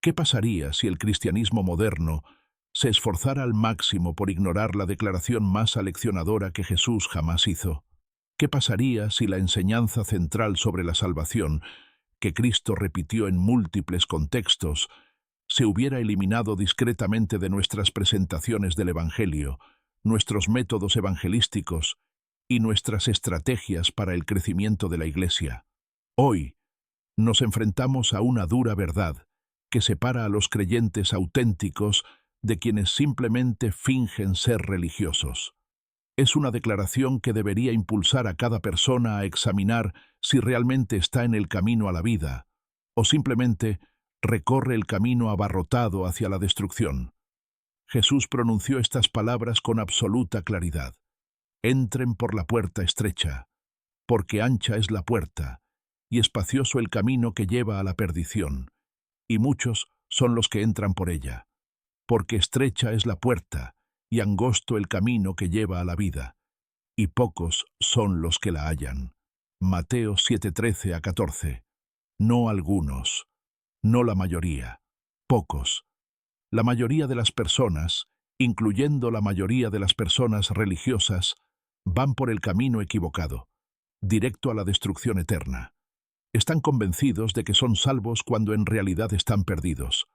¿Qué pasaría si el cristianismo moderno se esforzara al máximo por ignorar la declaración más aleccionadora que Jesús jamás hizo? ¿Qué pasaría si la enseñanza central sobre la salvación, que Cristo repitió en múltiples contextos, se hubiera eliminado discretamente de nuestras presentaciones del Evangelio, nuestros métodos evangelísticos y nuestras estrategias para el crecimiento de la Iglesia? Hoy nos enfrentamos a una dura verdad que separa a los creyentes auténticos de quienes simplemente fingen ser religiosos. Es una declaración que debería impulsar a cada persona a examinar si realmente está en el camino a la vida o simplemente recorre el camino abarrotado hacia la destrucción. Jesús pronunció estas palabras con absoluta claridad. Entren por la puerta estrecha, porque ancha es la puerta y espacioso el camino que lleva a la perdición, y muchos son los que entran por ella. Porque estrecha es la puerta y angosto el camino que lleva a la vida, y pocos son los que la hallan. Mateo 7:13-14. No algunos, no la mayoría, pocos. La mayoría de las personas, incluyendo la mayoría de las personas religiosas, van por el camino equivocado, directo a la destrucción eterna. Están convencidos de que son salvos cuando en realidad están perdidos.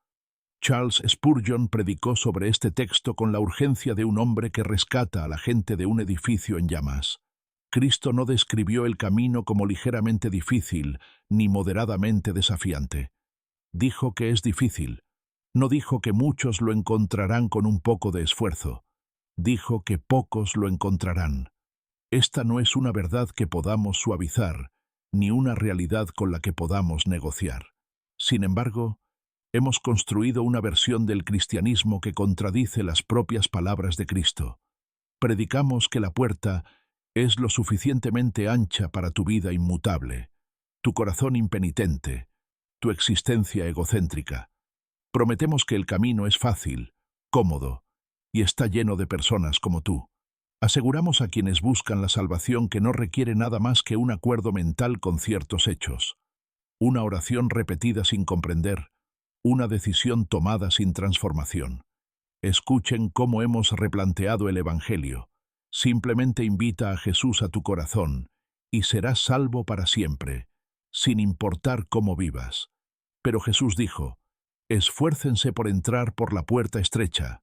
Charles Spurgeon predicó sobre este texto con la urgencia de un hombre que rescata a la gente de un edificio en llamas. Cristo no describió el camino como ligeramente difícil ni moderadamente desafiante. Dijo que es difícil. No dijo que muchos lo encontrarán con un poco de esfuerzo. Dijo que pocos lo encontrarán. Esta no es una verdad que podamos suavizar, ni una realidad con la que podamos negociar. Sin embargo, hemos construido una versión del cristianismo que contradice las propias palabras de Cristo. Predicamos que la puerta es lo suficientemente ancha para tu vida inmutable, tu corazón impenitente, tu existencia egocéntrica. Prometemos que el camino es fácil, cómodo, y está lleno de personas como tú. Aseguramos a quienes buscan la salvación que no requiere nada más que un acuerdo mental con ciertos hechos, una oración repetida sin comprender, una decisión tomada sin transformación. Escuchen cómo hemos replanteado el Evangelio. Simplemente invita a Jesús a tu corazón y serás salvo para siempre, sin importar cómo vivas. Pero Jesús dijo, esfuércense por entrar por la puerta estrecha,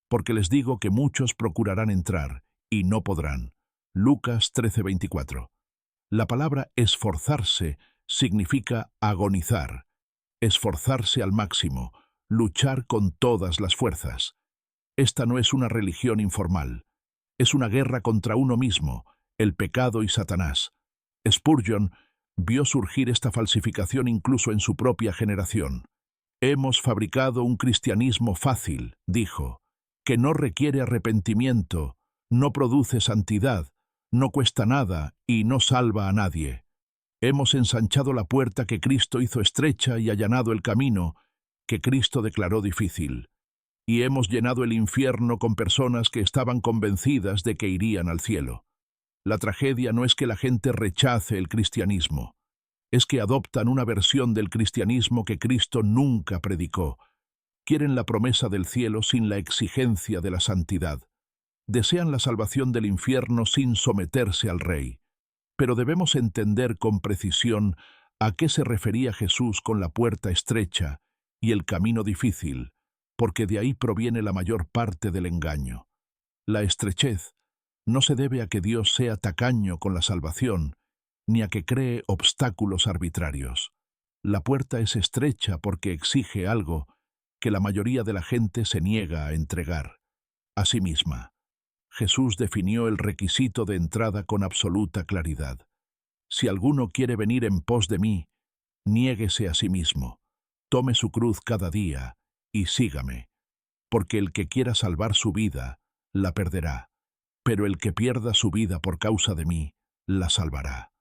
porque les digo que muchos procurarán entrar y no podrán. Lucas 13:24. La palabra esforzarse significa agonizar, esforzarse al máximo, luchar con todas las fuerzas. Esta no es una religión informal. Es una guerra contra uno mismo, el pecado y Satanás. Spurgeon vio surgir esta falsificación incluso en su propia generación. Hemos fabricado un cristianismo fácil, dijo, que no requiere arrepentimiento, no produce santidad, no cuesta nada y no salva a nadie. Hemos ensanchado la puerta que Cristo hizo estrecha y allanado el camino que Cristo declaró difícil. Y hemos llenado el infierno con personas que estaban convencidas de que irían al cielo. La tragedia no es que la gente rechace el cristianismo, es que adoptan una versión del cristianismo que Cristo nunca predicó. Quieren la promesa del cielo sin la exigencia de la santidad. Desean la salvación del infierno sin someterse al Rey. Pero debemos entender con precisión a qué se refería Jesús con la puerta estrecha y el camino difícil, porque de ahí proviene la mayor parte del engaño. La estrechez no se debe a que Dios sea tacaño con la salvación, ni a que cree obstáculos arbitrarios. La puerta es estrecha porque exige algo que la mayoría de la gente se niega a entregar, a sí misma. Jesús definió el requisito de entrada con absoluta claridad. Si alguno quiere venir en pos de mí, niéguese a sí mismo, tome su cruz cada día y sígame, porque el que quiera salvar su vida, la perderá, pero el que pierda su vida por causa de mí, la salvará.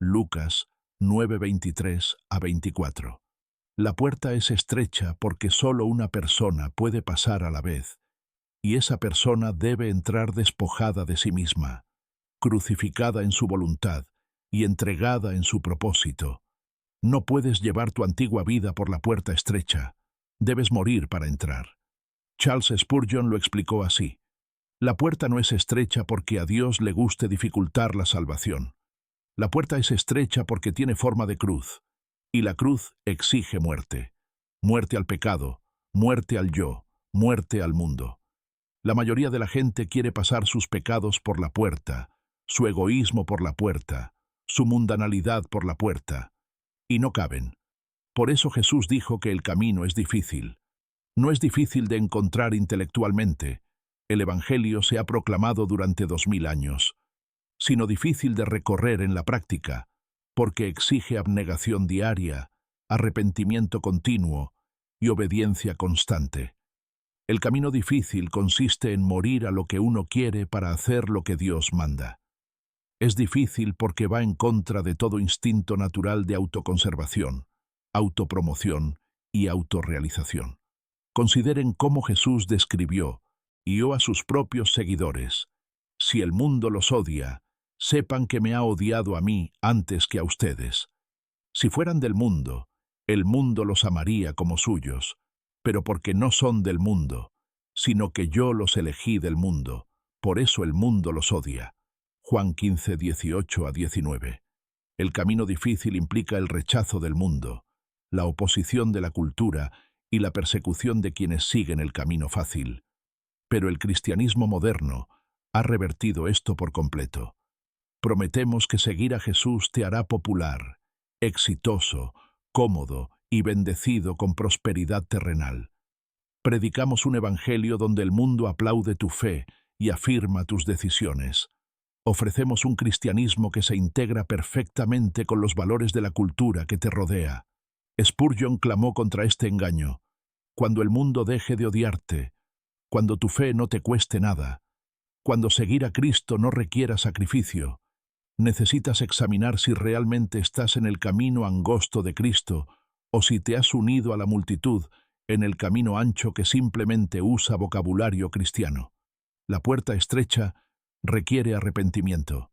Lucas 9:23-24. La puerta es estrecha porque solo una persona puede pasar a la vez, y esa persona debe entrar despojada de sí misma, crucificada en su voluntad y entregada en su propósito. No puedes llevar tu antigua vida por la puerta estrecha. Debes morir para entrar. Charles Spurgeon lo explicó así. La puerta no es estrecha porque a Dios le guste dificultar la salvación. La puerta es estrecha porque tiene forma de cruz, y la cruz exige muerte. Muerte al pecado, muerte al yo, muerte al mundo. La mayoría de la gente quiere pasar sus pecados por la puerta, su egoísmo por la puerta, su mundanalidad por la puerta, y no caben. Por eso Jesús dijo que el camino es difícil. No es difícil de encontrar intelectualmente. El Evangelio se ha proclamado durante 2000 años, sino difícil de recorrer en la práctica, porque exige abnegación diaria, arrepentimiento continuo y obediencia constante. El camino difícil consiste en morir a lo que uno quiere para hacer lo que Dios manda. Es difícil porque va en contra de todo instinto natural de autoconservación, autopromoción y autorrealización. Consideren cómo Jesús describió, y a sus propios seguidores: si el mundo los odia, sepan que me ha odiado a mí antes que a ustedes. Si fueran del mundo, el mundo los amaría como suyos, pero porque no son del mundo, sino que yo los elegí del mundo, por eso el mundo los odia. Juan 15, 18-19. El camino difícil implica el rechazo del mundo, la oposición de la cultura y la persecución de quienes siguen el camino fácil. Pero el cristianismo moderno ha revertido esto por completo. Prometemos que seguir a Jesús te hará popular, exitoso, cómodo y bendecido con prosperidad terrenal. Predicamos un evangelio donde el mundo aplaude tu fe y afirma tus decisiones. Ofrecemos un cristianismo que se integra perfectamente con los valores de la cultura que te rodea. Spurgeon clamó contra este engaño: cuando el mundo deje de odiarte, cuando tu fe no te cueste nada, cuando seguir a Cristo no requiera sacrificio, necesitas examinar si realmente estás en el camino angosto de Cristo o si te has unido a la multitud en el camino ancho que simplemente usa vocabulario cristiano. La puerta estrecha requiere arrepentimiento,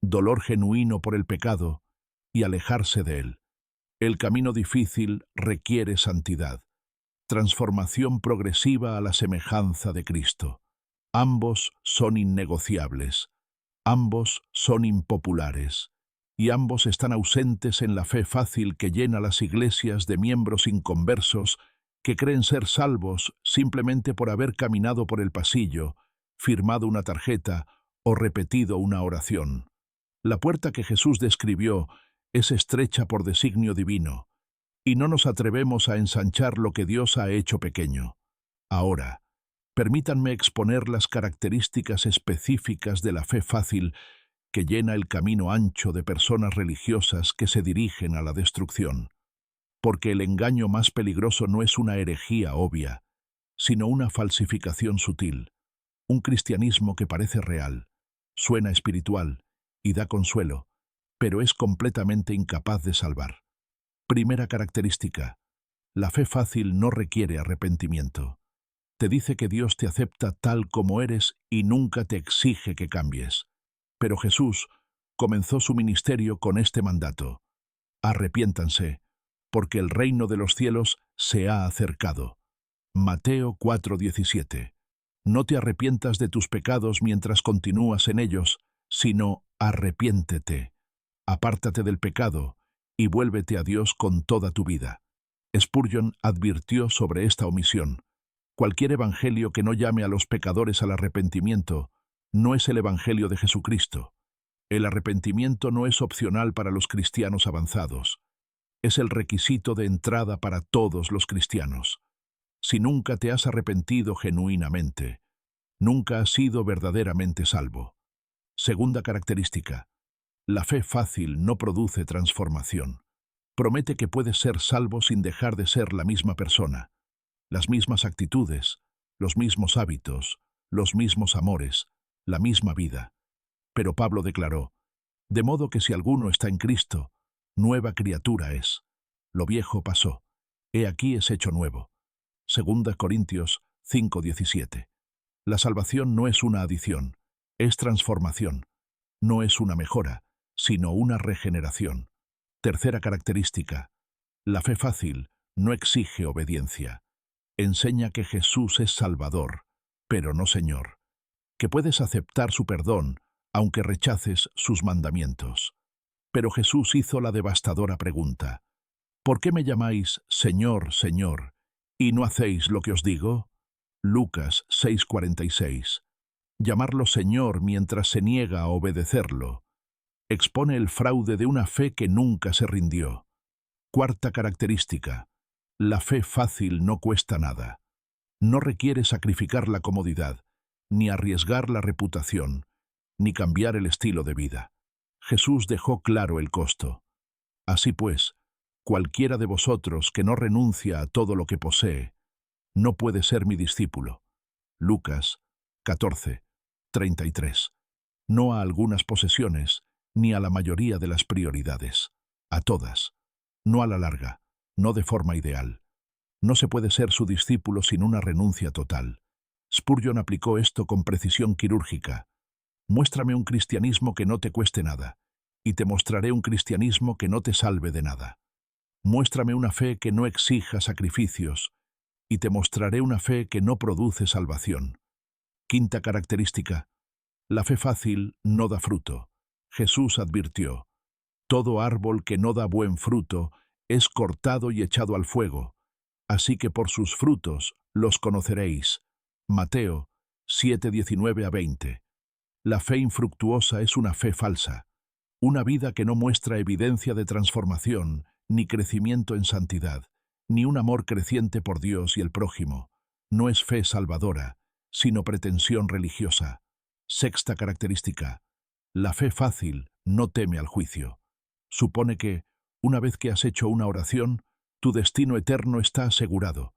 dolor genuino por el pecado y alejarse de él. El camino difícil requiere santidad, transformación progresiva a la semejanza de Cristo. Ambos son innegociables, ambos son impopulares, y ambos están ausentes en la fe fácil que llena las iglesias de miembros inconversos que creen ser salvos simplemente por haber caminado por el pasillo, firmado una tarjeta o repetido una oración. La puerta que Jesús describió es estrecha por designio divino, y no nos atrevemos a ensanchar lo que Dios ha hecho pequeño. Ahora, permítanme exponer las características específicas de la fe fácil que llena el camino ancho de personas religiosas que se dirigen a la destrucción. Porque el engaño más peligroso no es una herejía obvia, sino una falsificación sutil, un cristianismo que parece real, suena espiritual y da consuelo, pero es completamente incapaz de salvar. Primera característica: la fe fácil no requiere arrepentimiento. Te dice que Dios te acepta tal como eres y nunca te exige que cambies. Pero Jesús comenzó su ministerio con este mandato: arrepiéntanse, porque el reino de los cielos se ha acercado. Mateo 4:17. No te arrepientas de tus pecados mientras continúas en ellos, sino arrepiéntete. Apártate del pecado y vuélvete a Dios con toda tu vida. Spurgeon advirtió sobre esta omisión: cualquier evangelio que no llame a los pecadores al arrepentimiento no es el evangelio de Jesucristo. El arrepentimiento no es opcional para los cristianos avanzados. Es el requisito de entrada para todos los cristianos. Si nunca te has arrepentido genuinamente, nunca has sido verdaderamente salvo. Segunda característica: la fe fácil no produce transformación. Promete que puedes ser salvo sin dejar de ser la misma persona, las mismas actitudes, los mismos hábitos, los mismos amores, la misma vida. Pero Pablo declaró: de modo que si alguno está en Cristo, nueva criatura es. Lo viejo pasó, he aquí es hecho nuevo. 2 Corintios 5:17. La salvación no es una adición, es transformación. No es una mejora, sino una regeneración. Tercera característica: la fe fácil no exige obediencia. enseña que Jesús es Salvador, pero no Señor, que puedes aceptar su perdón, aunque rechaces sus mandamientos. Pero Jesús hizo la devastadora pregunta: ¿por qué me llamáis Señor, Señor, y no hacéis lo que os digo? Lucas 6:46. Llamarlo Señor mientras se niega a obedecerlo expone el fraude de una fe que nunca se rindió. Cuarta característica: la fe fácil no cuesta nada. No requiere sacrificar la comodidad, ni arriesgar la reputación, ni cambiar el estilo de vida. Jesús dejó claro el costo. Así pues, cualquiera de vosotros que no renuncia a todo lo que posee, no puede ser mi discípulo. Lucas 14:33. No a algunas posesiones, ni a la mayoría de las prioridades. A todas. No a la larga, no de forma ideal. No se puede ser su discípulo sin una renuncia total. Spurgeon aplicó esto con precisión quirúrgica. Muéstrame un cristianismo que no te cueste nada, y te mostraré un cristianismo que no te salve de nada. Muéstrame una fe que no exija sacrificios, y te mostraré una fe que no produce salvación. Quinta característica: la fe fácil no da fruto. Jesús advirtió: todo árbol que no da buen fruto es cortado y echado al fuego, así que por sus frutos los conoceréis. Mateo 7:19-20. La fe infructuosa es una fe falsa, una vida que no muestra evidencia de transformación, ni crecimiento en santidad, ni un amor creciente por Dios y el prójimo. No es fe salvadora, sino pretensión religiosa. Sexta característica: la fe fácil no teme al juicio. Supone que, una vez que has hecho una oración, tu destino eterno está asegurado,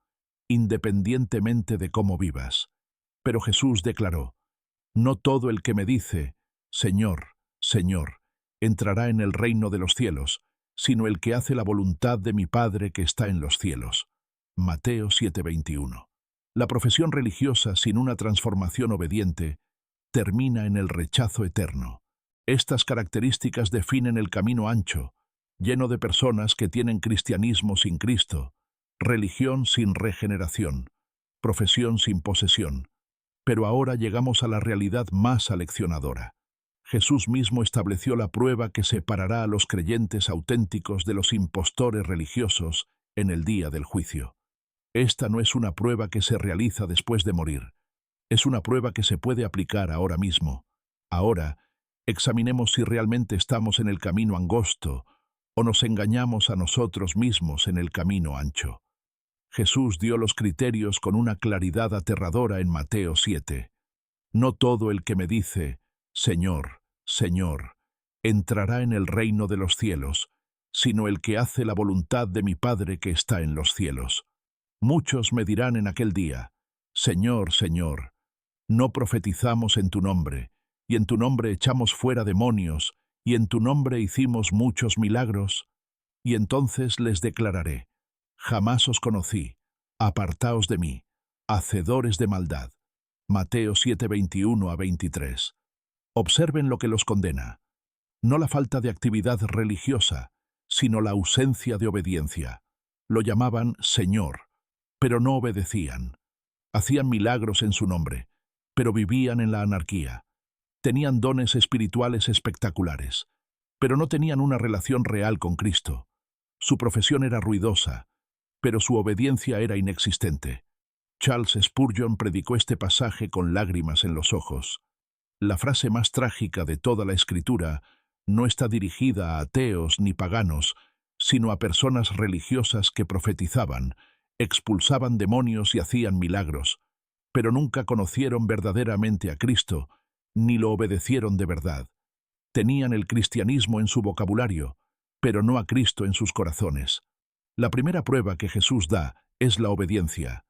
independientemente de cómo vivas. Pero Jesús declaró: no todo el que me dice, Señor, Señor, entrará en el reino de los cielos, sino el que hace la voluntad de mi Padre que está en los cielos. Mateo 7:21. La profesión religiosa sin una transformación obediente termina en el rechazo eterno. Estas características definen el camino ancho, lleno de personas que tienen cristianismo sin Cristo, religión sin regeneración, profesión sin posesión. Pero ahora llegamos a la realidad más aleccionadora. Jesús mismo estableció la prueba que separará a los creyentes auténticos de los impostores religiosos en el día del juicio. Esta no es una prueba que se realiza después de morir. Es una prueba que se puede aplicar ahora mismo. Ahora, examinemos si realmente estamos en el camino angosto o nos engañamos a nosotros mismos en el camino ancho. Jesús dio los criterios con una claridad aterradora en Mateo 7. No todo el que me dice, Señor, Señor, entrará en el reino de los cielos, sino el que hace la voluntad de mi Padre que está en los cielos. Muchos me dirán en aquel día, Señor, Señor, no profetizamos en tu nombre, y en tu nombre echamos fuera demonios, y en tu nombre hicimos muchos milagros. Y entonces les declararé: jamás os conocí, apartaos de mí, hacedores de maldad. Mateo 7:21-23. Observen lo que los condena. No la falta de actividad religiosa, sino la ausencia de obediencia. Lo llamaban Señor, pero no obedecían. Hacían milagros en su nombre, pero vivían en la anarquía. Tenían dones espirituales espectaculares, pero no tenían una relación real con Cristo. Su profesión era ruidosa, pero su obediencia era inexistente. Charles Spurgeon predicó este pasaje con lágrimas en los ojos. La frase más trágica de toda la Escritura no está dirigida a ateos ni paganos, sino a personas religiosas que profetizaban, expulsaban demonios y hacían milagros, pero nunca conocieron verdaderamente a Cristo, ni lo obedecieron de verdad. Tenían el cristianismo en su vocabulario, pero no a Cristo en sus corazones. La primera prueba que Jesús da es la obediencia,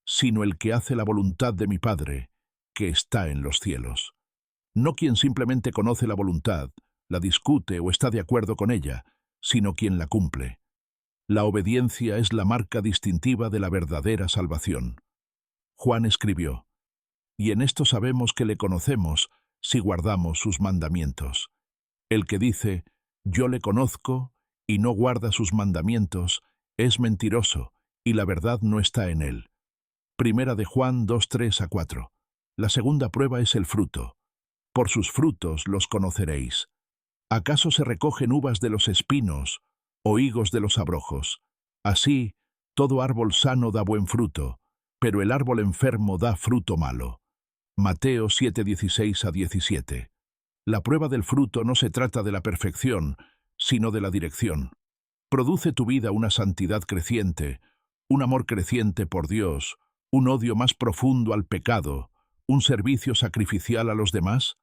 sino el que hace la voluntad de mi Padre, que está en los cielos. No quien simplemente conoce la voluntad, la discute o está de acuerdo con ella, sino quien la cumple. La obediencia es la marca distintiva de la verdadera salvación. Juan escribió: y en esto sabemos que le conocemos si guardamos sus mandamientos. El que dice, yo le conozco, y no guarda sus mandamientos, es mentiroso, y la verdad no está en él. Primera de Juan 2:3-4. La segunda prueba es el fruto. Por sus frutos los conoceréis. ¿Acaso se recogen uvas de los espinos o higos de los abrojos? Así, todo árbol sano da buen fruto, pero el árbol enfermo da fruto malo. Mateo 7:16-17. La prueba del fruto no se trata de la perfección, sino de la dirección. ¿Produce tu vida una santidad creciente, un amor creciente por Dios, un odio más profundo al pecado, un servicio sacrificial a los demás?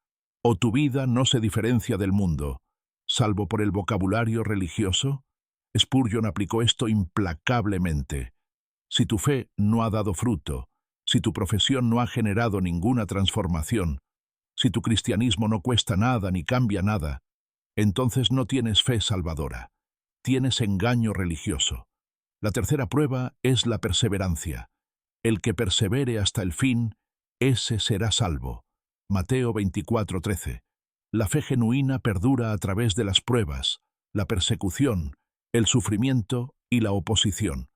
¿O tu vida no se diferencia del mundo, salvo por el vocabulario religioso? Spurgeon aplicó esto implacablemente. Si tu fe no ha dado fruto, si tu profesión no ha generado ninguna transformación, si tu cristianismo no cuesta nada ni cambia nada, entonces no tienes fe salvadora. Tienes engaño religioso. La tercera prueba es la perseverancia. El que persevere hasta el fin, ese será salvo. Mateo 24:13. La fe genuina perdura a través de las pruebas, la persecución, el sufrimiento y la oposición.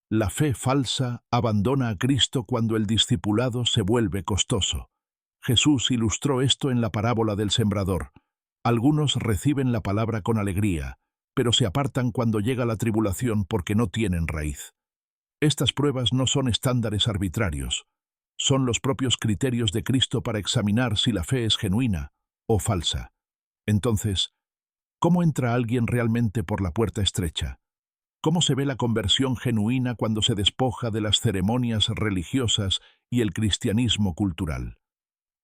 La fe falsa abandona a Cristo cuando el discipulado se vuelve costoso. Jesús ilustró esto en la parábola del sembrador. Algunos reciben la palabra con alegría, pero se apartan cuando llega la tribulación porque no tienen raíz. Estas pruebas no son estándares arbitrarios. Son los propios criterios de Cristo para examinar si la fe es genuina o falsa. Entonces, ¿cómo entra alguien realmente por la puerta estrecha? ¿Cómo se ve la conversión genuina cuando se despoja de las ceremonias religiosas y el cristianismo cultural?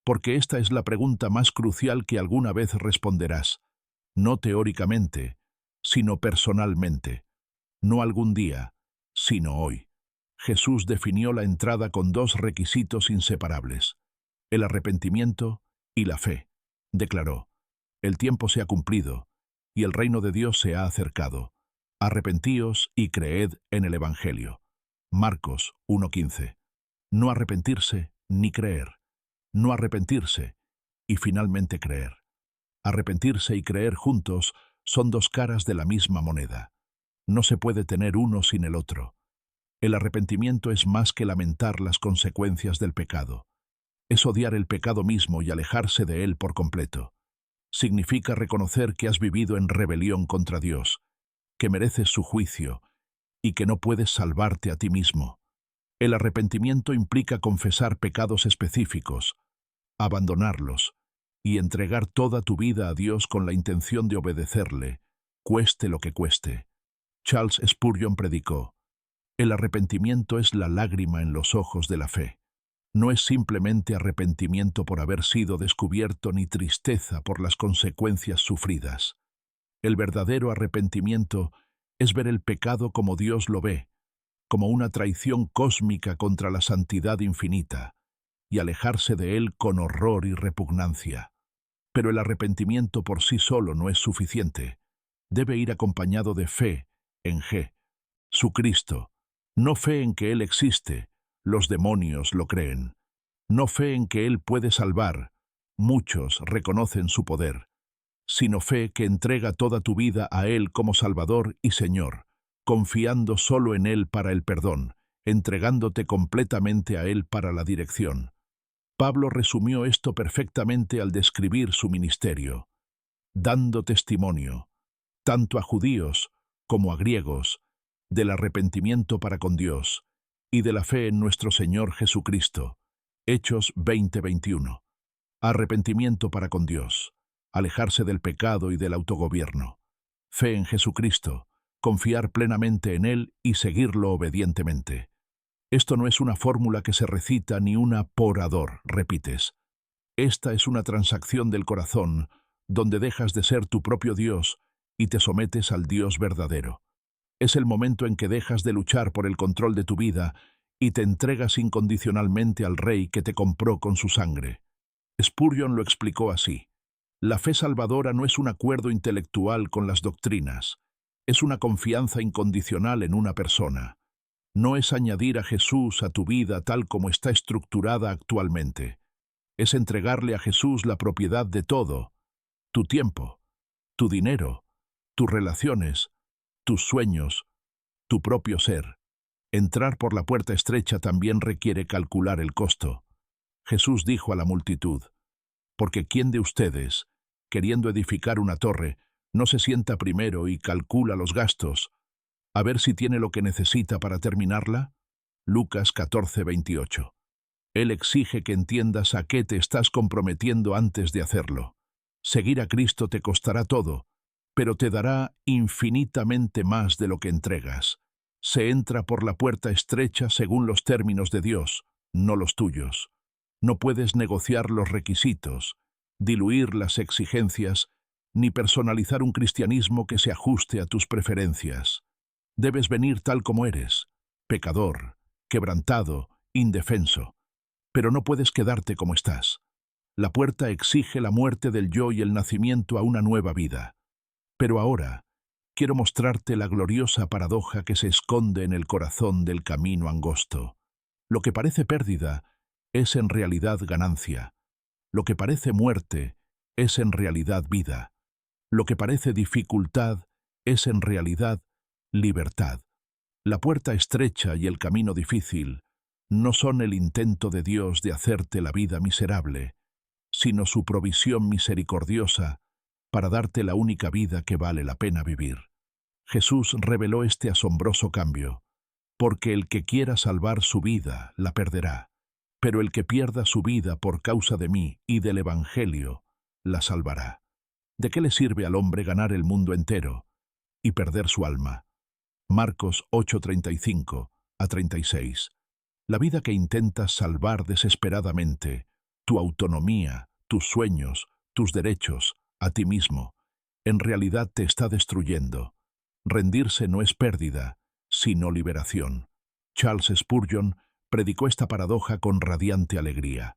Porque esta es la pregunta más crucial que alguna vez responderás, no teóricamente, sino personalmente, no algún día, sino hoy. Jesús definió la entrada con dos requisitos inseparables, el arrepentimiento y la fe. Declaró, el tiempo se ha cumplido y el reino de Dios se ha acercado. Arrepentíos y creed en el Evangelio. Marcos 1:15. No arrepentirse ni creer. No arrepentirse y finalmente creer. Arrepentirse y creer juntos son dos caras de la misma moneda. No se puede tener uno sin el otro. El arrepentimiento es más que lamentar las consecuencias del pecado. Es odiar el pecado mismo y alejarse de él por completo. Significa reconocer que has vivido en rebelión contra Dios, que mereces su juicio y que no puedes salvarte a ti mismo. El arrepentimiento implica confesar pecados específicos, abandonarlos y entregar toda tu vida a Dios con la intención de obedecerle, cueste lo que cueste. Charles Spurgeon predicó, el arrepentimiento es la lágrima en los ojos de la fe. No es simplemente arrepentimiento por haber sido descubierto ni tristeza por las consecuencias sufridas. El verdadero arrepentimiento es ver el pecado como Dios lo ve, como una traición cósmica contra la santidad infinita, y alejarse de él con horror y repugnancia. Pero el arrepentimiento por sí solo no es suficiente. Debe ir acompañado de fe en su Cristo. No fe en que Él existe, los demonios lo creen. No fe en que Él puede salvar, muchos reconocen su poder, sino fe que entrega toda tu vida a Él como Salvador y Señor, confiando solo en Él para el perdón, entregándote completamente a Él para la dirección. Pablo resumió esto perfectamente al describir su ministerio, dando testimonio, tanto a judíos como a griegos, del arrepentimiento para con Dios y de la fe en nuestro Señor Jesucristo. Hechos 20:21. Arrepentimiento para con Dios, alejarse del pecado y del autogobierno. Fe en Jesucristo, confiar plenamente en Él y seguirlo obedientemente. Esto no es una fórmula que se recita ni una por orador, repites. Esta es una transacción del corazón, donde dejas de ser tu propio Dios y te sometes al Dios verdadero. Es el momento en que dejas de luchar por el control de tu vida y te entregas incondicionalmente al Rey que te compró con su sangre. Spurgeon lo explicó así. La fe salvadora no es un acuerdo intelectual con las doctrinas, es una confianza incondicional en una persona. No es añadir a Jesús a tu vida tal como está estructurada actualmente. Es entregarle a Jesús la propiedad de todo, tu tiempo, tu dinero, tus relaciones, tus sueños, tu propio ser. Entrar por la puerta estrecha también requiere calcular el costo. Jesús dijo a la multitud: porque ¿quién de ustedes, queriendo edificar una torre, no se sienta primero y calcula los gastos, a ver si tiene lo que necesita para terminarla? Lucas 14:28. Él exige que entiendas a qué te estás comprometiendo antes de hacerlo. Seguir a Cristo te costará todo, pero te dará infinitamente más de lo que entregas. Se entra por la puerta estrecha según los términos de Dios, no los tuyos. No puedes negociar los requisitos, diluir las exigencias, ni personalizar un cristianismo que se ajuste a tus preferencias. Debes venir tal como eres, pecador, quebrantado, indefenso. Pero no puedes quedarte como estás. La puerta exige la muerte del yo y el nacimiento a una nueva vida. Pero ahora, quiero mostrarte la gloriosa paradoja que se esconde en el corazón del camino angosto. Lo que parece pérdida es en realidad ganancia. Lo que parece muerte es en realidad vida. Lo que parece dificultad es en realidad libertad. La puerta estrecha y el camino difícil no son el intento de Dios de hacerte la vida miserable, sino su provisión misericordiosa para darte la única vida que vale la pena vivir. Jesús reveló este asombroso cambio, porque el que quiera salvar su vida la perderá, pero el que pierda su vida por causa de mí y del Evangelio la salvará. ¿De qué le sirve al hombre ganar el mundo entero y perder su alma? Marcos 8:35-36. La vida que intentas salvar desesperadamente, tu autonomía, tus sueños, tus derechos, a ti mismo, en realidad te está destruyendo. Rendirse no es pérdida, sino liberación. Charles Spurgeon predicó esta paradoja con radiante alegría.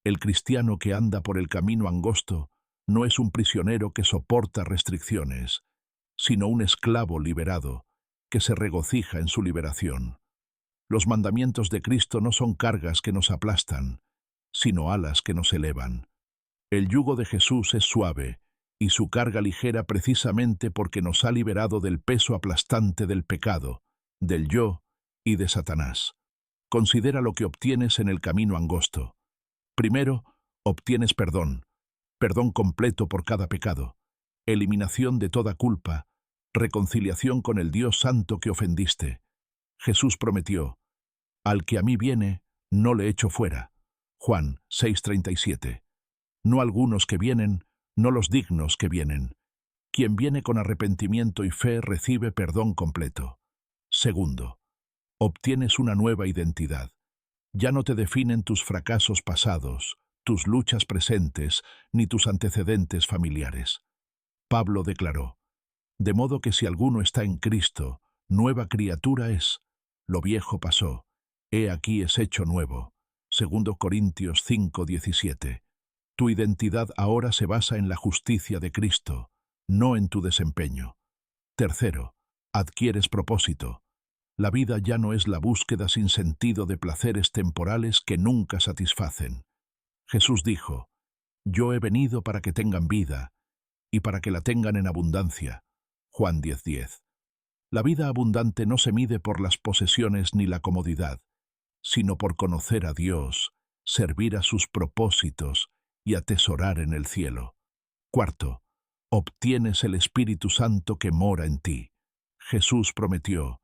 El cristiano que anda por el camino angosto no es un prisionero que soporta restricciones, sino un esclavo liberado que se regocija en su liberación. Los mandamientos de Cristo no son cargas que nos aplastan, sino alas que nos elevan. El yugo de Jesús es suave y su carga ligera precisamente porque nos ha liberado del peso aplastante del pecado, del yo y de Satanás. Considera lo que obtienes en el camino angosto. Primero, obtienes perdón completo por cada pecado, eliminación de toda culpa, reconciliación con el Dios santo que ofendiste. Jesús prometió: al que a mí viene, no le echo fuera. Juan 6:37. No algunos que vienen, no los dignos que vienen. Quien viene con arrepentimiento y fe recibe perdón completo. Segundo, obtienes una nueva identidad. Ya no te definen tus fracasos pasados, tus luchas presentes, ni tus antecedentes familiares. Pablo declaró: de modo que si alguno está en Cristo, nueva criatura es. Lo viejo pasó, he aquí es hecho nuevo. 2 Corintios 5:17. Tu identidad ahora se basa en la justicia de Cristo, no en tu desempeño. Tercero, adquieres propósito. La vida ya no es la búsqueda sin sentido de placeres temporales que nunca satisfacen. Jesús dijo: yo he venido para que tengan vida, y para que la tengan en abundancia. Juan 10:10. La vida abundante no se mide por las posesiones ni la comodidad, sino por conocer a Dios, servir a sus propósitos y atesorar en el cielo. Cuarto, obtienes el Espíritu Santo que mora en ti. Jesús prometió: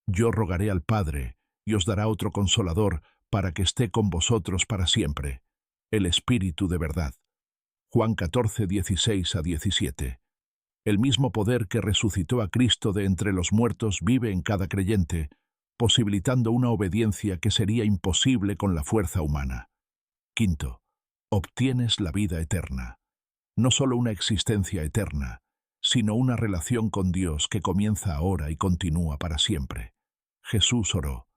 yo rogaré al Padre, y os dará otro Consolador, para que esté con vosotros para siempre, el Espíritu de verdad. Juan 14:16-17. El mismo poder que resucitó a Cristo de entre los muertos vive en cada creyente, posibilitando una obediencia que sería imposible con la fuerza humana. Quinto, obtienes la vida eterna. No solo una existencia eterna, sino una relación con Dios que comienza ahora y continúa para siempre. Jesús oró: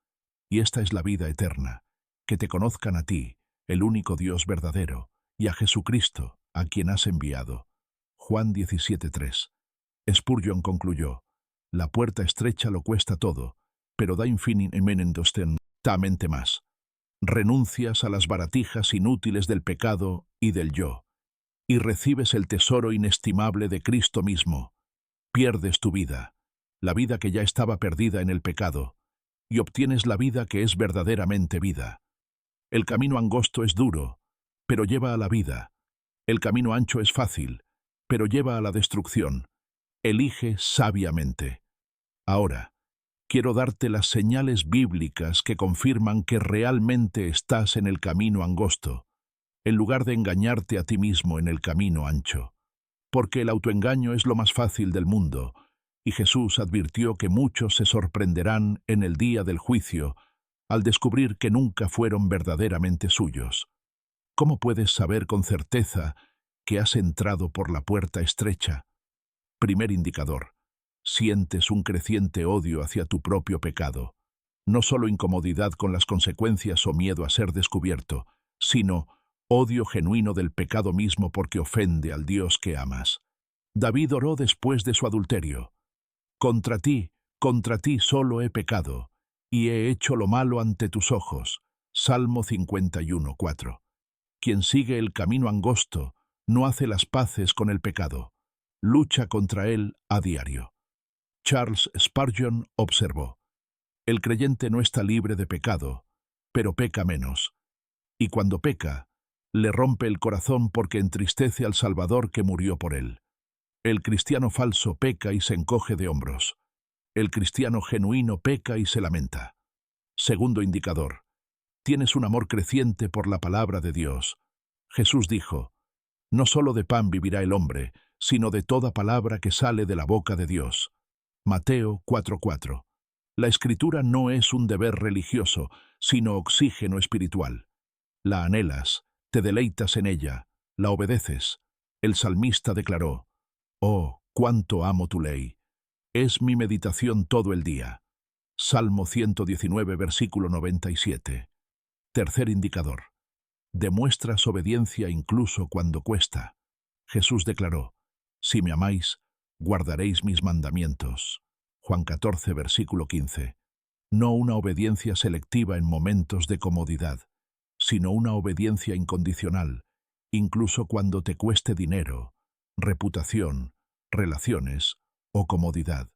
y esta es la vida eterna, que te conozcan a ti, el único Dios verdadero, y a Jesucristo, a quien has enviado. Juan 17:3. Spurgeon concluyó: la puerta estrecha lo cuesta todo, pero da infinitamente más. Renuncias a las baratijas inútiles del pecado y del yo, y recibes el tesoro inestimable de Cristo mismo. Pierdes tu vida, la vida que ya estaba perdida en el pecado, y obtienes la vida que es verdaderamente vida. El camino angosto es duro, pero lleva a la vida. El camino ancho es fácil, pero lleva a la destrucción. Elige sabiamente. Ahora, quiero darte las señales bíblicas que confirman que realmente estás en el camino angosto, en lugar de engañarte a ti mismo en el camino ancho. Porque el autoengaño es lo más fácil del mundo, y Jesús advirtió que muchos se sorprenderán en el día del juicio al descubrir que nunca fueron verdaderamente suyos. ¿Cómo puedes saber con certeza que has entrado por la puerta estrecha? Primer indicador. Sientes un creciente odio hacia tu propio pecado. No solo incomodidad con las consecuencias o miedo a ser descubierto, sino odio genuino del pecado mismo porque ofende al Dios que amas. David oró después de su adulterio. Contra ti solo he pecado, y he hecho lo malo ante tus ojos. Salmo 51:4. Quien sigue el camino angosto no hace las paces con el pecado. Lucha contra él a diario. Charles Spurgeon observó: el creyente no está libre de pecado, pero peca menos. Y cuando peca, le rompe el corazón porque entristece al Salvador que murió por él. El cristiano falso peca y se encoge de hombros. El cristiano genuino peca y se lamenta. Segundo indicador. Tienes un amor creciente por la palabra de Dios. Jesús dijo: no solo de pan vivirá el hombre, sino de toda palabra que sale de la boca de Dios. Mateo 4:4. La escritura no es un deber religioso, sino oxígeno espiritual. La anhelas, te deleitas en ella, la obedeces. El salmista declaró: oh, cuánto amo tu ley. Es mi meditación todo el día. Salmo 119, versículo 97. Tercer indicador. Demuestras obediencia incluso cuando cuesta. Jesús declaró: si me amáis, guardaréis mis mandamientos. Juan 14, versículo 15. No una obediencia selectiva en momentos de comodidad, sino una obediencia incondicional, incluso cuando te cueste dinero, reputación, relaciones o comodidad.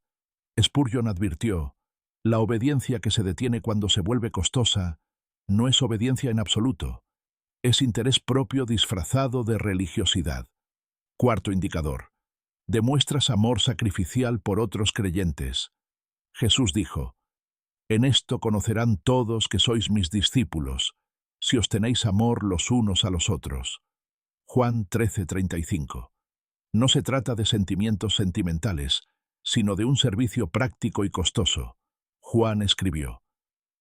Spurgeon advirtió: la obediencia que se detiene cuando se vuelve costosa no es obediencia en absoluto, es interés propio disfrazado de religiosidad. Cuarto indicador. Demuestras amor sacrificial por otros creyentes. Jesús dijo: en esto conocerán todos que sois mis discípulos, si os tenéis amor los unos a los otros. Juan 13:35. No se trata de sentimientos sentimentales, sino de un servicio práctico y costoso. Juan escribió: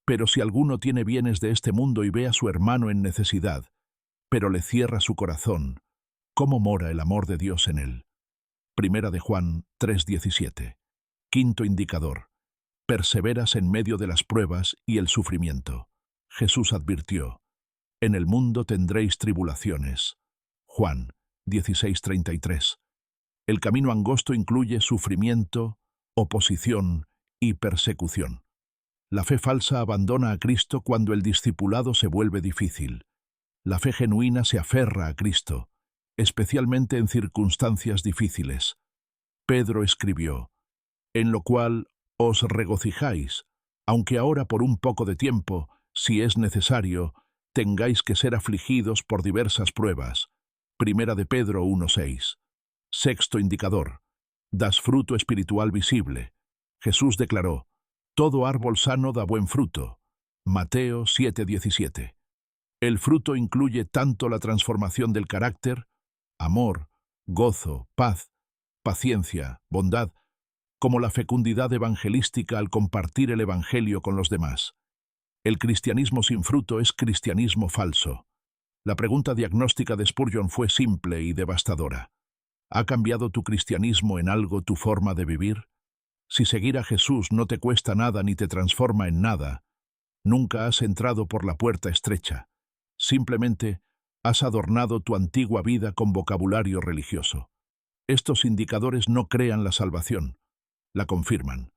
pero si alguno tiene bienes de este mundo y ve a su hermano en necesidad, pero le cierra su corazón, ¿cómo mora el amor de Dios en él? Primera de Juan 3:17. Quinto indicador. Perseveras en medio de las pruebas y el sufrimiento. Jesús advirtió: en el mundo tendréis tribulaciones. Juan 16:33. El camino angosto incluye sufrimiento, oposición y persecución. La fe falsa abandona a Cristo cuando el discipulado se vuelve difícil. La fe genuina se aferra a Cristo, especialmente en circunstancias difíciles. Pedro escribió: en lo cual os regocijáis, aunque ahora por un poco de tiempo, si es necesario, tengáis que ser afligidos por diversas pruebas. Primera de Pedro 1:6. Sexto indicador. Das fruto espiritual visible. Jesús declaró: todo árbol sano da buen fruto. Mateo 7:17. El fruto incluye tanto la transformación del carácter, amor, gozo, paz, paciencia, bondad, como la fecundidad evangelística al compartir el evangelio con los demás. El cristianismo sin fruto es cristianismo falso. La pregunta diagnóstica de Spurgeon fue simple y devastadora. ¿Ha cambiado tu cristianismo en algo tu forma de vivir? Si seguir a Jesús no te cuesta nada ni te transforma en nada, nunca has entrado por la puerta estrecha. Simplemente has adornado tu antigua vida con vocabulario religioso. Estos indicadores no crean la salvación, la confirman.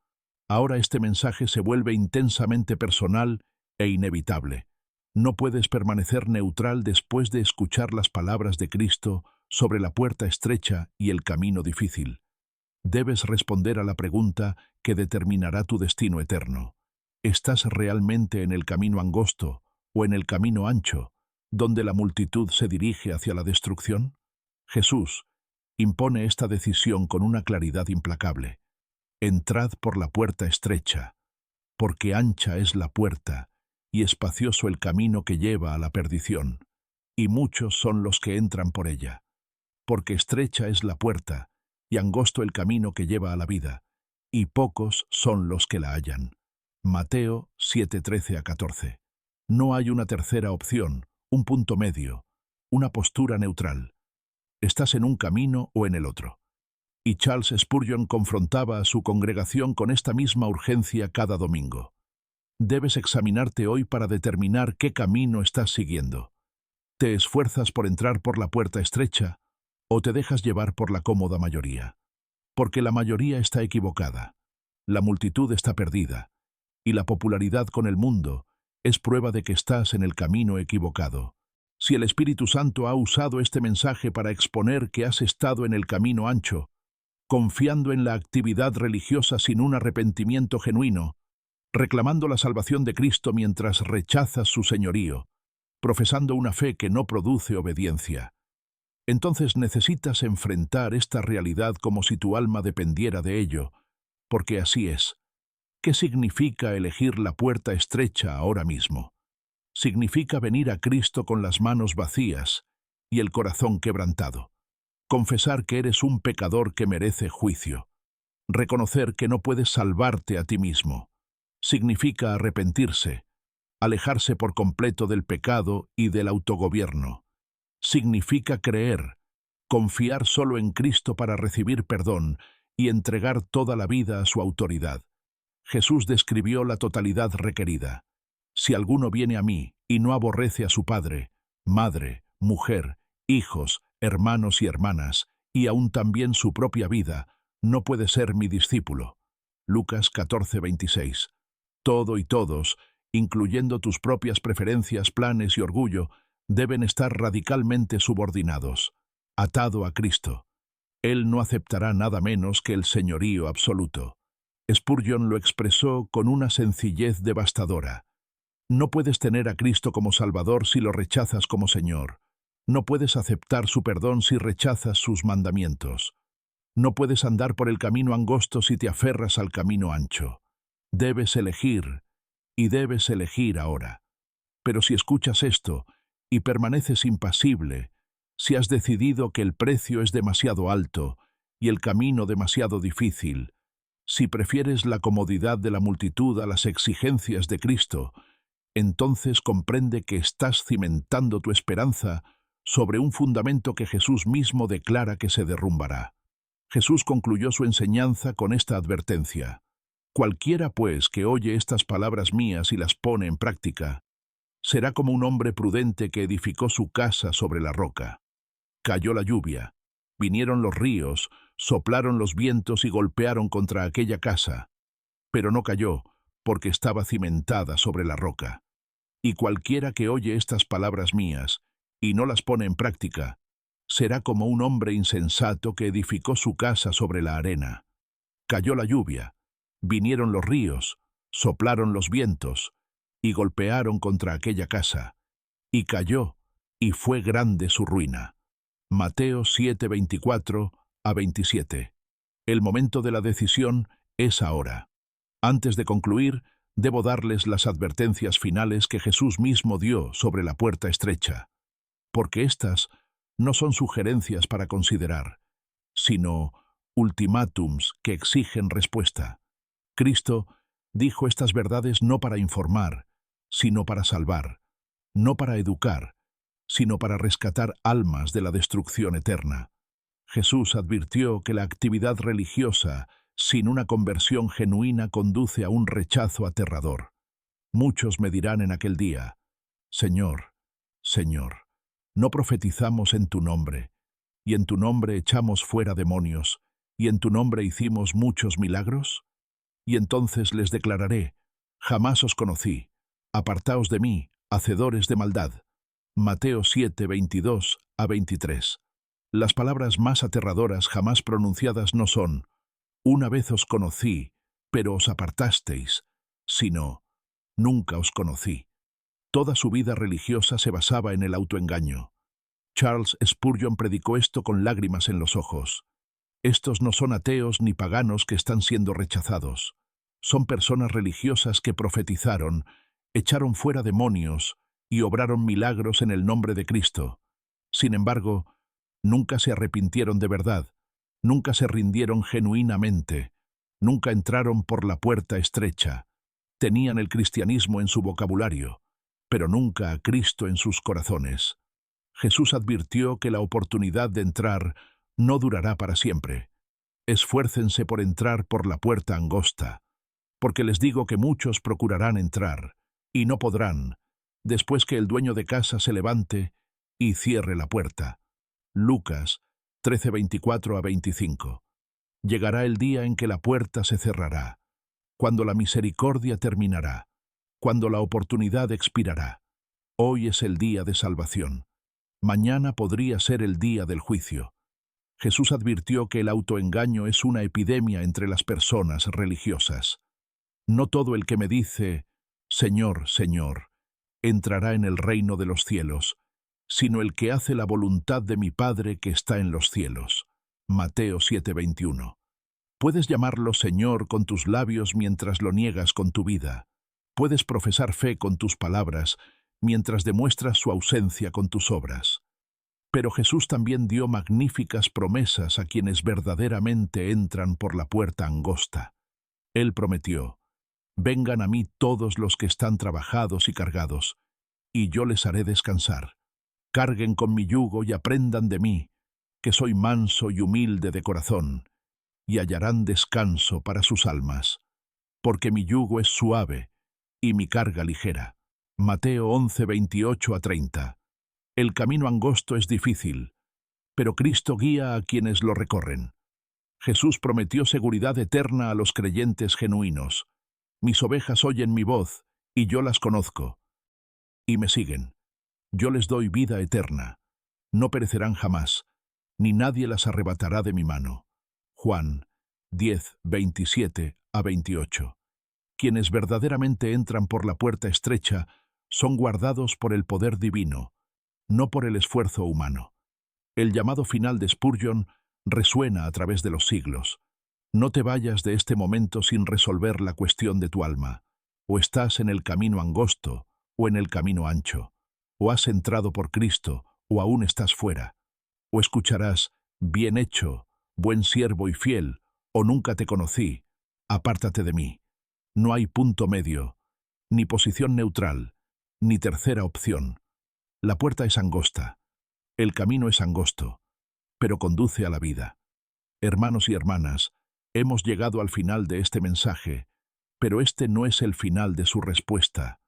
Ahora este mensaje se vuelve intensamente personal e inevitable. No puedes permanecer neutral después de escuchar las palabras de Cristo sobre la puerta estrecha y el camino difícil. Debes responder a la pregunta que determinará tu destino eterno. ¿Estás realmente en el camino angosto o en el camino ancho, donde la multitud se dirige hacia la destrucción? Jesús impone esta decisión con una claridad implacable. Entrad por la puerta estrecha, porque ancha es la puerta y espacioso el camino que lleva a la perdición, y muchos son los que entran por ella. Porque estrecha es la puerta y angosto el camino que lleva a la vida, y pocos son los que la hallan. Mateo 7:13-14. No hay una tercera opción, un punto medio, una postura neutral. Estás en un camino o en el otro. Y Charles Spurgeon confrontaba a su congregación con esta misma urgencia cada domingo. Debes examinarte hoy para determinar qué camino estás siguiendo. ¿Te esfuerzas por entrar por la puerta estrecha o te dejas llevar por la cómoda mayoría? Porque la mayoría está equivocada, la multitud está perdida, y la popularidad con el mundo es prueba de que estás en el camino equivocado. Si el Espíritu Santo ha usado este mensaje para exponer que has estado en el camino ancho, confiando en la actividad religiosa sin un arrepentimiento genuino, reclamando la salvación de Cristo mientras rechazas su señorío, profesando una fe que no produce obediencia, entonces necesitas enfrentar esta realidad como si tu alma dependiera de ello, porque así es. ¿Qué significa elegir la puerta estrecha ahora mismo? Significa venir a Cristo con las manos vacías y el corazón quebrantado. Confesar que eres un pecador que merece juicio. Reconocer que no puedes salvarte a ti mismo. Significa arrepentirse, alejarse por completo del pecado y del autogobierno. Significa creer, confiar solo en Cristo para recibir perdón y entregar toda la vida a su autoridad. Jesús describió la totalidad requerida. Si alguno viene a mí y no aborrece a su padre, madre, mujer, hijos, hermanos y hermanas, y aún también su propia vida, no puede ser mi discípulo. Lucas 14:26. Todo y todos, incluyendo tus propias preferencias, planes y orgullo, deben estar radicalmente subordinados, atado a Cristo. Él no aceptará nada menos que el señorío absoluto. Spurgeon lo expresó con una sencillez devastadora. No puedes tener a Cristo como Salvador si lo rechazas como Señor. No puedes aceptar su perdón si rechazas sus mandamientos. No puedes andar por el camino angosto si te aferras al camino ancho. Debes elegir, y debes elegir ahora. Pero si escuchas esto y permaneces impasible, si has decidido que el precio es demasiado alto y el camino demasiado difícil, si prefieres la comodidad de la multitud a las exigencias de Cristo, entonces comprende que estás cimentando tu esperanza sobre un fundamento que Jesús mismo declara que se derrumbará. Jesús concluyó su enseñanza con esta advertencia. Cualquiera, pues, que oye estas palabras mías y las pone en práctica, será como un hombre prudente que edificó su casa sobre la roca. Cayó la lluvia, vinieron los ríos, soplaron los vientos y golpearon contra aquella casa, pero no cayó, porque estaba cimentada sobre la roca. Y cualquiera que oye estas palabras mías y no las pone en práctica, será como un hombre insensato que edificó su casa sobre la arena. Cayó la lluvia, vinieron los ríos, soplaron los vientos, y golpearon contra aquella casa, y cayó, y fue grande su ruina. Mateo 7:24-27. El momento de la decisión es ahora. Antes de concluir, debo darles las advertencias finales que Jesús mismo dio sobre la puerta estrecha, porque estas no son sugerencias para considerar, sino ultimátums que exigen respuesta. Cristo dijo estas verdades no para informar, sino para salvar, no para educar, sino para rescatar almas de la destrucción eterna. Jesús advirtió que la actividad religiosa sin una conversión genuina conduce a un rechazo aterrador. Muchos me dirán en aquel día, Señor, Señor, ¿no profetizamos en tu nombre, y en tu nombre echamos fuera demonios, y en tu nombre hicimos muchos milagros? Y entonces les declararé, jamás os conocí, apartaos de mí, hacedores de maldad. Mateo 7:22-23. Las palabras más aterradoras jamás pronunciadas no son, una vez os conocí, pero os apartasteis, sino, Nunca os conocí. Toda su vida religiosa se basaba en el autoengaño. Charles Spurgeon predicó esto con lágrimas en los ojos. Estos no son ateos ni paganos que están siendo rechazados. Son personas religiosas que profetizaron, echaron fuera demonios y obraron milagros en el nombre de Cristo. Sin embargo, nunca se arrepintieron de verdad, nunca se rindieron genuinamente, nunca entraron por la puerta estrecha. Tenían el cristianismo en su vocabulario, pero nunca a Cristo en sus corazones. Jesús advirtió que la oportunidad de entrar no durará para siempre. Esfuércense por entrar por la puerta angosta, porque les digo que muchos procurarán entrar, y no podrán, después que el dueño de casa se levante y cierre la puerta. Lucas 13:24-25. Llegará el día en que la puerta se cerrará, cuando la misericordia terminará, cuando la oportunidad expirará. Hoy es el día de salvación. Mañana podría ser el día del juicio. Jesús advirtió que el autoengaño es una epidemia entre las personas religiosas. No todo el que me dice, Señor, Señor, entrará en el reino de los cielos, sino el que hace la voluntad de mi Padre que está en los cielos. Mateo 7:21. Puedes llamarlo Señor con tus labios mientras lo niegas con tu vida. Puedes profesar fe con tus palabras mientras demuestras su ausencia con tus obras. Pero Jesús también dio magníficas promesas a quienes verdaderamente entran por la puerta angosta. Él prometió, vengan a mí todos los que están trabajados y cargados, y yo les haré descansar. Carguen con mi yugo y aprendan de mí, que soy manso y humilde de corazón, y hallarán descanso para sus almas, porque mi yugo es suave y mi carga ligera. Mateo 11:28-30. El camino angosto es difícil, pero Cristo guía a quienes lo recorren. Jesús prometió seguridad eterna a los creyentes genuinos. Mis ovejas oyen mi voz, y yo las conozco, y me siguen. Yo les doy vida eterna. No perecerán jamás, ni nadie las arrebatará de mi mano. Juan 10:27-28. Quienes verdaderamente entran por la puerta estrecha son guardados por el poder divino, no por el esfuerzo humano. El llamado final de Spurgeon resuena a través de los siglos. No te vayas de este momento sin resolver la cuestión de tu alma. O estás en el camino angosto o en el camino ancho. O has entrado por Cristo o aún estás fuera. O escucharás, bien hecho, buen siervo y fiel, o nunca te conocí, apártate de mí. No hay punto medio, ni posición neutral, ni tercera opción. La puerta es angosta, el camino es angosto, pero conduce a la vida. Hermanos y hermanas, hemos llegado al final de este mensaje, pero este no es el final de su respuesta.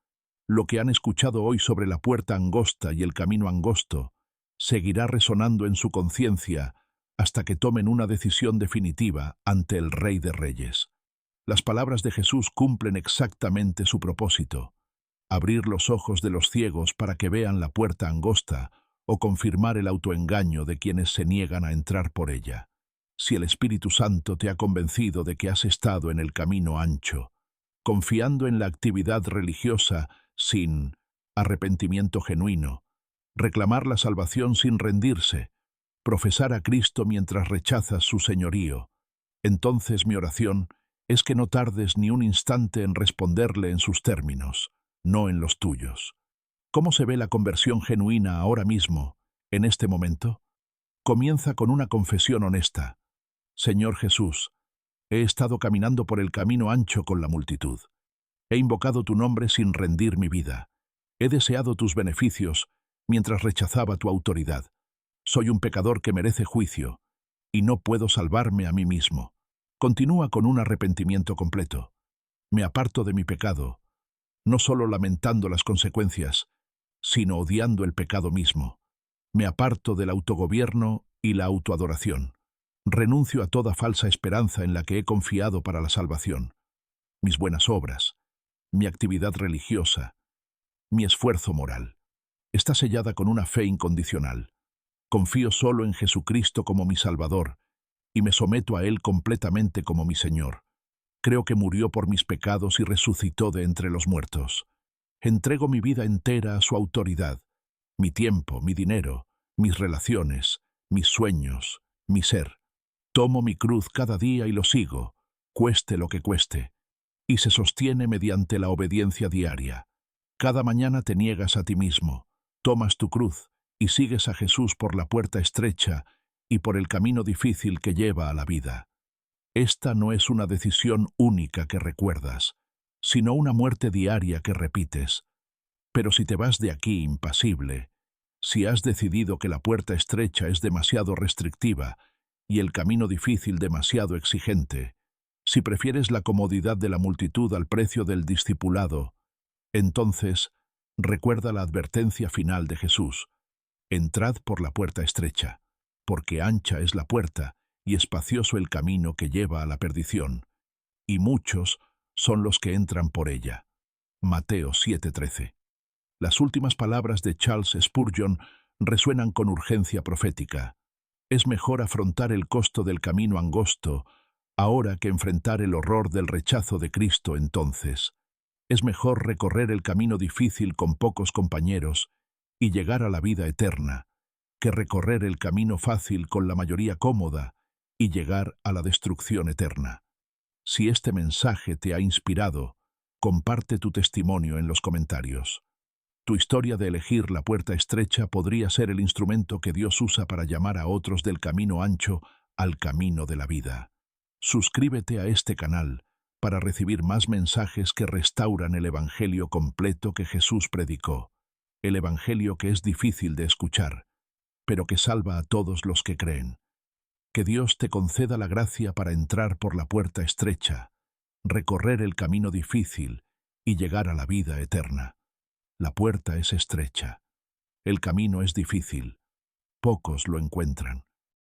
Lo que han escuchado hoy sobre la puerta angosta y el camino angosto seguirá resonando en su conciencia hasta que tomen una decisión definitiva ante el Rey de Reyes. Las palabras de Jesús cumplen exactamente su propósito: abrir los ojos de los ciegos para que vean la puerta angosta o confirmar el autoengaño de quienes se niegan a entrar por ella. Si el Espíritu Santo te ha convencido de que has estado en el camino ancho, confiando en la actividad religiosa sin arrepentimiento genuino, reclamar la salvación sin rendirse, profesar a Cristo mientras rechazas su señorío, entonces mi oración es que no tardes ni un instante en responderle en sus términos, no en los tuyos. ¿Cómo se ve la conversión genuina ahora mismo, en este momento? Comienza con una confesión honesta. Señor Jesús, he estado caminando por el camino ancho con la multitud. He invocado tu nombre sin rendir mi vida. He deseado tus beneficios mientras rechazaba tu autoridad. Soy un pecador que merece juicio, y no puedo salvarme a mí mismo. Continúa con un arrepentimiento completo. Me aparto de mi pecado, no solo lamentando las consecuencias, sino odiando el pecado mismo. Me aparto del autogobierno y la autoadoración. Renuncio a toda falsa esperanza en la que he confiado para la salvación. Mis buenas obras, mi actividad religiosa, mi esfuerzo moral, está sellada con una fe incondicional. Confío solo en Jesucristo como mi Salvador y me someto a Él completamente como mi Señor. Creo que murió por mis pecados y resucitó de entre los muertos. Entrego mi vida entera a su autoridad, mi tiempo, mi dinero, mis relaciones, mis sueños, mi ser. Tomo mi cruz cada día y lo sigo, cueste lo que cueste, y se sostiene mediante la obediencia diaria. Cada mañana te niegas a ti mismo, tomas tu cruz y sigues a Jesús por la puerta estrecha y por el camino difícil que lleva a la vida. Esta no es una decisión única que recuerdas, sino una muerte diaria que repites. Pero si te vas de aquí impasible, si has decidido que la puerta estrecha es demasiado restrictiva y el camino difícil demasiado exigente, si prefieres la comodidad de la multitud al precio del discipulado, entonces recuerda la advertencia final de Jesús: entrad por la puerta estrecha, porque ancha es la puerta y espacioso el camino que lleva a la perdición, y muchos son los que entran por ella. Mateo 7:13. Las últimas palabras de Charles Spurgeon resuenan con urgencia profética. Es mejor afrontar el costo del camino angosto ahora que enfrentar el horror del rechazo de Cristo entonces. Es mejor recorrer el camino difícil con pocos compañeros y llegar a la vida eterna, que recorrer el camino fácil con la mayoría cómoda y llegar a la destrucción eterna. Si este mensaje te ha inspirado, comparte tu testimonio en los comentarios. Tu historia de elegir la puerta estrecha podría ser el instrumento que Dios usa para llamar a otros del camino ancho al camino de la vida. Suscríbete a este canal para recibir más mensajes que restauran el Evangelio completo que Jesús predicó, el Evangelio que es difícil de escuchar, pero que salva a todos los que creen. Que Dios te conceda la gracia para entrar por la puerta estrecha, recorrer el camino difícil y llegar a la vida eterna. La puerta es estrecha, el camino es difícil, pocos lo encuentran.